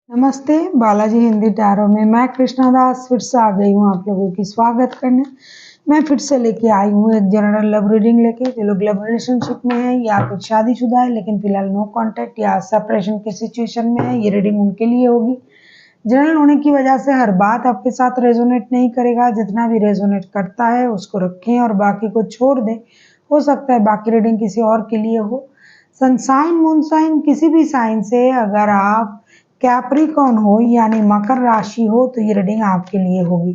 नमस्ते, बालाजी हिंदी टैरो में मैं कृष्णा दास फिर से आ गई हूँ आप लोगों की स्वागत करने। मैं फिर से लेके आई हूँ एक जनरल लव रीडिंग लेके। जो लोग लव रिलेशनशिप में है या फिर शादीशुदा है लेकिन फिलहाल नो कांटेक्ट या सेपरेशन के सिचुएशन में है, ये रीडिंग उनके लिए होगी। जनरल होने की वजह से हर बात आपके साथ रेजोनेट नहीं करेगा, जितना भी रेजोनेट करता है उसको रखें और बाकी को छोड़ दें। हो सकता है बाकी रीडिंग किसी और के लिए हो। सनसाइन मून साइन किसी भी साइन से अगर आप कैप्रिकॉर्न हो यानी मकर राशि हो तो ये रीडिंग आपके लिए होगी।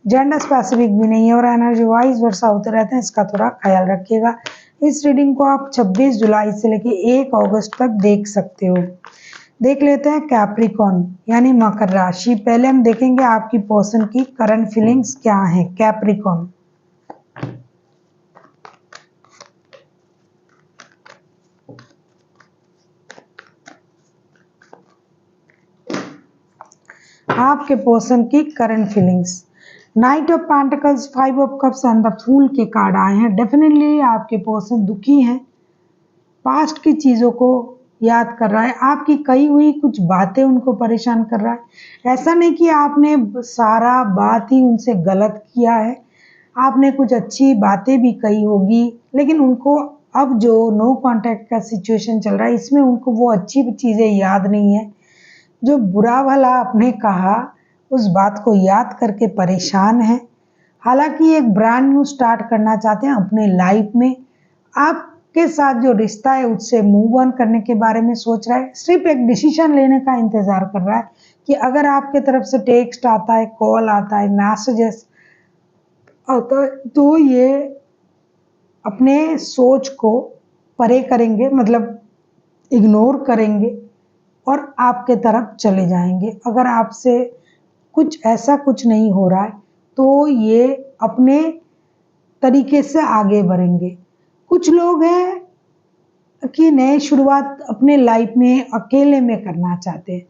जेंडर स्पेसिफिक भी नहीं है और एनर्जी वाइज वर्षा होते रहते हैं, इसका थोड़ा ख्याल रखिएगा। इस रीडिंग को आप 26 जुलाई से लेकर 1 अगस्त तक देख सकते हो। देख लेते हैं कैप्रिकॉर्न यानी मकर राशि। पहले हम देखेंगे आपकी पर्सन की करंट फीलिंग्स क्या है। कैप्रिकॉर्न, आपके पर्सन की current feelings. Knight of pentacles, 5 of cups and the fool के कार्ड आए हैं। डेफिनेटली आपके पर्सन दुखी हैं, पास्ट की चीज़ों को याद कर रहा है, आपकी कही हुई कुछ बातें उनको परेशान कर रहा है। ऐसा नहीं कि आपने सारा बात ही उनसे गलत किया है, आपने कुछ अच्छी बातें भी कही होगी, लेकिन उनको अब जो नो कांटेक्ट का सिचुएशन चल रहा है इसमें उनको वो अच्छी चीज़ें याद नहीं है। जो बुरा भला आपने कहा उस बात को याद करके परेशान है। हालांकि एक ब्रांड न्यू स्टार्ट करना चाहते हैं अपने लाइफ में। आपके साथ जो रिश्ता है उससे मूव ऑन करने के बारे में सोच रहा है, सिर्फ एक डिसीजन लेने का इंतजार कर रहा है कि अगर आपके तरफ से टेक्स्ट आता है, कॉल आता है, मैसेजेस आता है तो ये अपने सोच को परे करेंगे, मतलब इग्नोर करेंगे और आपके तरफ चले जाएंगे। अगर आपसे कुछ ऐसा कुछ नहीं हो रहा है तो ये अपने तरीके से आगे बढ़ेंगे। कुछ लोग हैं कि नए शुरुआत अपने लाइफ में अकेले में करना चाहते हैं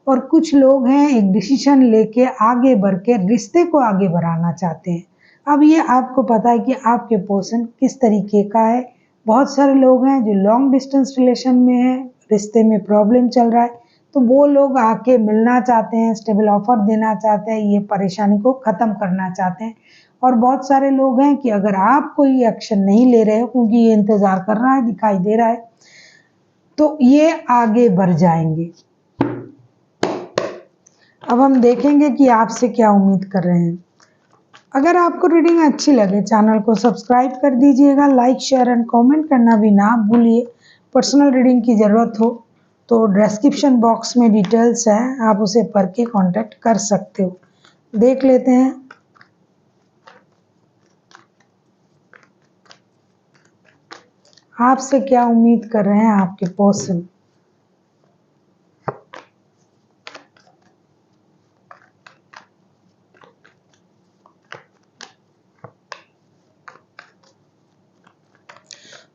और कुछ लोग हैं एक डिसीजन लेके आगे बढ़ के रिश्ते को आगे बढ़ाना चाहते हैं। अब ये आपको पता है कि आपके पर्सन किस तरीके का है। बहुत सारे लोग हैं जो लॉन्ग डिस्टेंस रिलेशन में है, रिश्ते में प्रॉब्लम चल रहा है तो वो लोग आके मिलना चाहते हैं, स्टेबल ऑफर देना चाहते हैं, ये परेशानी को ख़त्म करना चाहते हैं। और बहुत सारे लोग हैं कि अगर आप कोई एक्शन नहीं ले रहे हो क्योंकि ये इंतज़ार कर रहा है, दिखाई दे रहा है, तो ये आगे बढ़ जाएंगे। अब हम देखेंगे कि आपसे क्या उम्मीद कर रहे हैं। अगर आपको रीडिंग अच्छी लगे चैनल को सब्सक्राइब कर दीजिएगा, लाइक शेयर एंड कमेंट करना भी ना भूलिए। पर्सनल रीडिंग की ज़रूरत हो तो डिस्क्रिप्शन बॉक्स में डिटेल्स है, आप उसे पढ़ के कांटेक्ट कर सकते हो। देख लेते हैं आपसे क्या उम्मीद कर रहे हैं आपके पर्सन।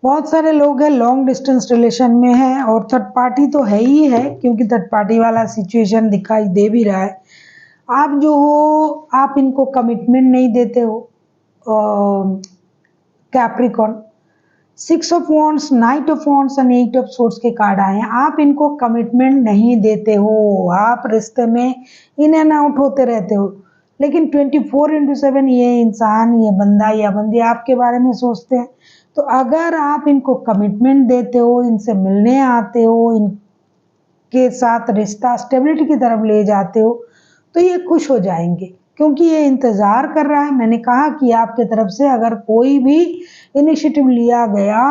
बहुत सारे लोग हैं लॉन्ग डिस्टेंस रिलेशन में हैं और थर्ड पार्टी तो है ही है क्योंकि थर्ड पार्टी वाला सिचुएशन दिखाई दे भी रहा है। आप जो हो आप इनको कमिटमेंट नहीं देते हो। Capricorn, 6 of wands, night of wands and 8 of swords के कार्ड आए हैं। आप इनको कमिटमेंट नहीं देते हो, आप रिश्ते में इन एंड आउट होते रहते हो, लेकिन 24/7 ये इंसान, ये बंदा या बंदी आपके बारे में सोचते हैं। तो अगर आप इनको कमिटमेंट देते हो, इनसे मिलने आते हो, इनके साथ रिश्ता स्टेबिलिटी की तरफ ले जाते हो तो ये खुश हो जाएंगे क्योंकि ये इंतज़ार कर रहा है। मैंने कहा कि आपके तरफ से अगर कोई भी इनिशिएटिव लिया गया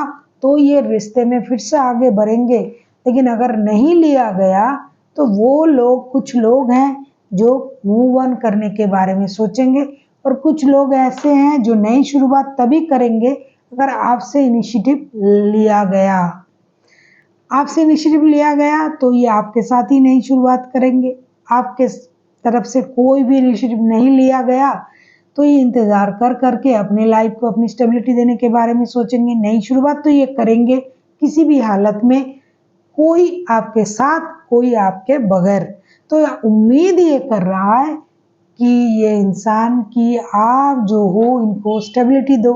तो ये रिश्ते में फिर से आगे बढ़ेंगे, लेकिन अगर नहीं लिया गया तो वो लोग, कुछ लोग हैं जो मूव ऑन करने के बारे में सोचेंगे और कुछ लोग ऐसे हैं जो नई शुरुआत तभी करेंगे अगर आपसे इनिशिएटिव लिया गया। आपसे इनिशिएटिव लिया गया तो ये आपके साथ ही नई शुरुआत करेंगे। आपके तरफ से कोई भी इनिशिएटिव नहीं लिया गया तो ये इंतज़ार कर करके अपने लाइफ को अपनी स्टेबिलिटी देने के बारे में सोचेंगे। नई शुरुआत तो ये करेंगे किसी भी हालत में, कोई आपके साथ कोई आपके बगैर। तो उम्मीद ये कर रहा है कि ये इंसान की आप जो हो इनको स्टेबिलिटी दो,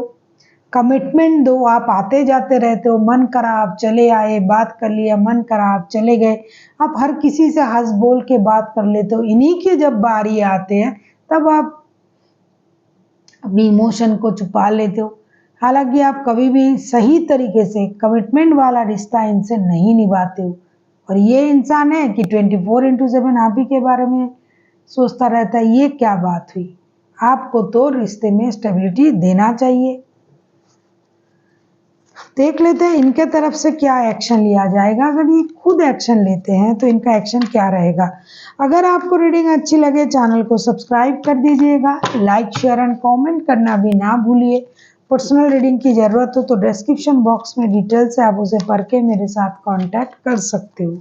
कमिटमेंट दो, आप आते जाते रहते हो, मन करा आप चले आए, बात कर लिया, मन करा आप चले गए, आप हर किसी से हंस बोल के बात कर लेते हो। इन्हीं की जब बारी आते हैं तब आप अपनी इमोशन को छुपा लेते हो। हालांकि आप कभी भी सही तरीके से कमिटमेंट वाला रिश्ता इनसे नहीं निभाते हो, और ये इंसान है कि 24/7 आप ही के बारे में सोचता रहता है। ये क्या बात हुई? आपको तो रिश्ते में स्टेबिलिटी देना चाहिए। देख लेते हैं इनके तरफ से क्या एक्शन लिया जाएगा। अगर ये खुद एक्शन लेते हैं तो इनका एक्शन क्या रहेगा। अगर आपको रीडिंग अच्छी लगे चैनल को सब्सक्राइब कर दीजिएगा, लाइक शेयर एंड कमेंट करना भी ना भूलिए। पर्सनल रीडिंग की ज़रूरत हो तो डिस्क्रिप्शन बॉक्स में डिटेल्स है, आप उसे पढ़ के मेरे साथ कांटेक्ट कर सकते हो।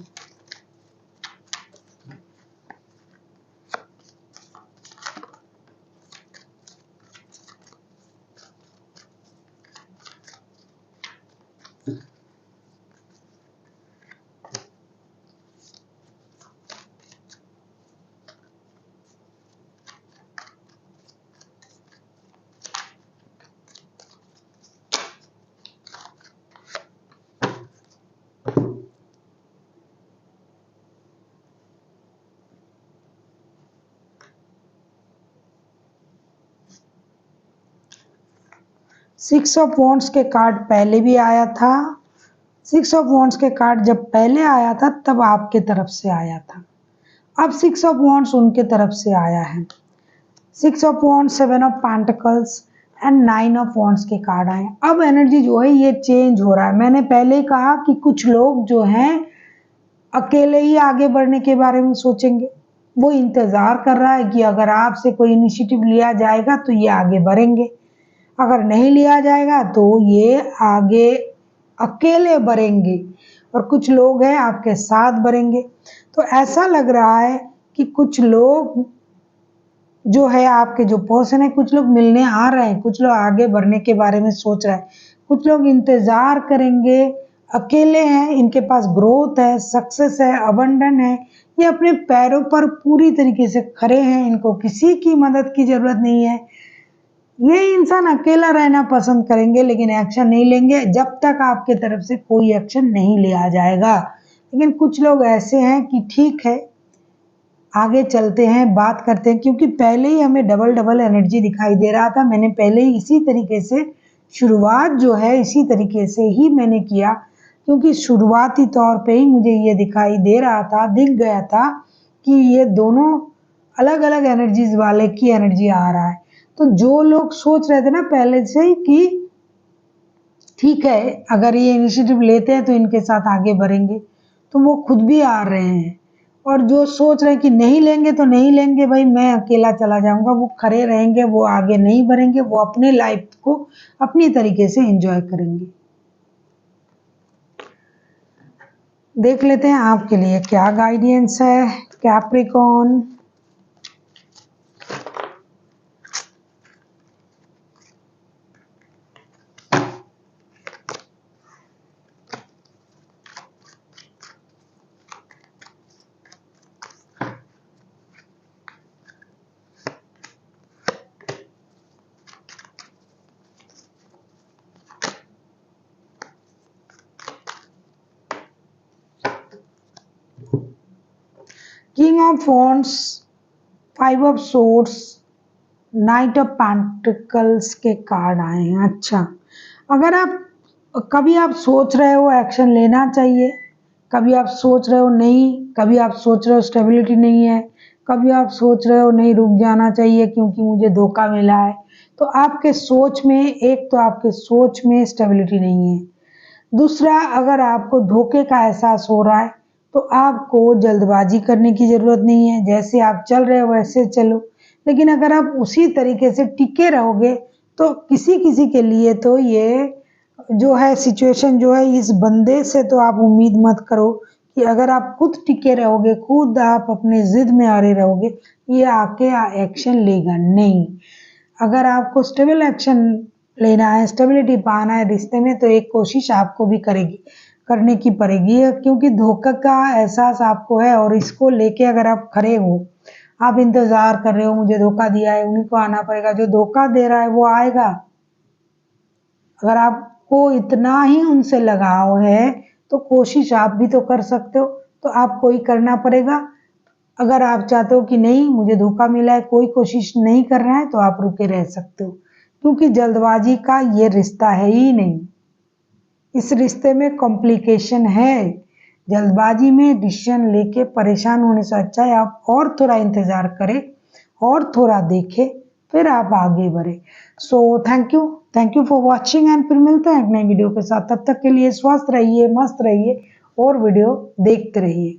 सिक्स ऑफ वॉन्ड्स के कार्ड पहले भी आया था। सिक्स ऑफ वॉन्ड्स के कार्ड जब पहले आया था तब आपके तरफ से आया था। अब सिक्स ऑफ वॉन्ड्स उनके तरफ से आया है। Six of wands, seven of pentacles and nine of wands के कार्ड आए। अब एनर्जी जो है ये चेंज हो रहा है। मैंने पहले ही कहा कि कुछ लोग जो हैं अकेले ही आगे बढ़ने के बारे में सोचेंगे। वो इंतजार कर रहा है कि अगर आपसे कोई इनिशिएटिव लिया जाएगा तो ये आगे बढ़ेंगे, अगर नहीं लिया जाएगा तो ये आगे अकेले बढ़ेंगे। और कुछ लोग हैं आपके साथ बढ़ेंगे। तो ऐसा लग रहा है कि कुछ लोग जो है आपके जो पर्सन है, कुछ लोग मिलने आ रहे हैं, कुछ लोग आगे बढ़ने के बारे में सोच रहे हैं, कुछ लोग इंतजार करेंगे, अकेले हैं, इनके पास ग्रोथ है, सक्सेस है, अबंडन है, ये अपने पैरों पर पूरी तरीके से खड़े हैं, इनको किसी की मदद की जरूरत नहीं है। ये इंसान अकेला रहना पसंद करेंगे लेकिन एक्शन नहीं लेंगे जब तक आपके तरफ से कोई एक्शन नहीं लिया जाएगा। लेकिन कुछ लोग ऐसे हैं कि ठीक है, आगे चलते हैं, बात करते हैं, क्योंकि पहले ही हमें डबल डबल एनर्जी दिखाई दे रहा था। मैंने पहले ही इसी तरीके से शुरुआत जो है इसी तरीके से ही मैंने किया, क्योंकि शुरुआती तौर पे ही मुझे ये दिखाई दे रहा था, दिख गया था कि ये दोनों अलग अलग एनर्जीज वाले की एनर्जी आ रहा है। तो जो लोग सोच रहे थे ना पहले से ही कि ठीक है अगर ये इनिशिएटिव लेते हैं तो इनके साथ आगे बढ़ेंगे, तो वो खुद भी आ रहे हैं। और जो सोच रहे हैं कि नहीं लेंगे तो नहीं लेंगे भाई, मैं अकेला चला जाऊंगा, वो खड़े रहेंगे, वो आगे नहीं बढ़ेंगे, वो अपने लाइफ को अपनी तरीके से एंजॉय करेंगे। देख लेते हैं आपके लिए क्या गाइडेंस है Capricorn. King of wands, five of swords, night of pentacles के कार्ड आए हैं। अच्छा, अगर आप कभी आप सोच रहे हो एक्शन लेना चाहिए, कभी आप सोच रहे हो नहीं, कभी आप सोच रहे हो स्टेबिलिटी नहीं है, कभी आप सोच रहे हो नहीं रुक जाना चाहिए क्योंकि मुझे धोखा मिला है, तो आपके सोच में एक तो आपके सोच में स्टेबिलिटी नहीं है। दूसरा, अगर आपको धोखे का एहसास हो रहा है तो आपको जल्दबाजी करने की ज़रूरत नहीं है। जैसे आप चल रहे हो वैसे चलो, लेकिन अगर आप उसी तरीके से टिके रहोगे तो किसी किसी के लिए तो ये जो है सिचुएशन जो है, इस बंदे से तो आप उम्मीद मत करो कि अगर आप खुद टिके रहोगे, खुद आप अपने जिद में अड़े रहोगे, ये आके एक्शन लेगा नहीं। अगर आपको स्टेबल एक्शन लेना है, स्टेबिलिटी पाना है रिश्ते में, तो एक कोशिश आपको भी करने की पड़ेगी, क्योंकि धोखा का एहसास आपको है और इसको लेके अगर आप खड़े हो, आप इंतजार कर रहे हो मुझे धोखा दिया है, उन्हीं को आना पड़ेगा। जो धोखा दे रहा है वो आएगा, अगर आपको इतना ही उनसे लगाव है तो कोशिश आप भी तो कर सकते हो, तो आपको ही करना पड़ेगा। अगर आप चाहते हो कि नहीं मुझे धोखा मिला है, कोई कोशिश नहीं कर रहा है, तो आप रुके रह सकते हो, क्योंकि जल्दबाजी का ये रिश्ता है ही नहीं। इस रिश्ते में कॉम्प्लिकेशन है। जल्दबाजी में डिसीजन लेके परेशान होने से अच्छा है आप और थोड़ा इंतजार करें और थोड़ा देखें, फिर आप आगे बढ़े। So thank you for watching and फिर मिलते हैं एक नई वीडियो के साथ। तब तक के लिए स्वस्थ रहिए, मस्त रहिए और वीडियो देखते रहिए।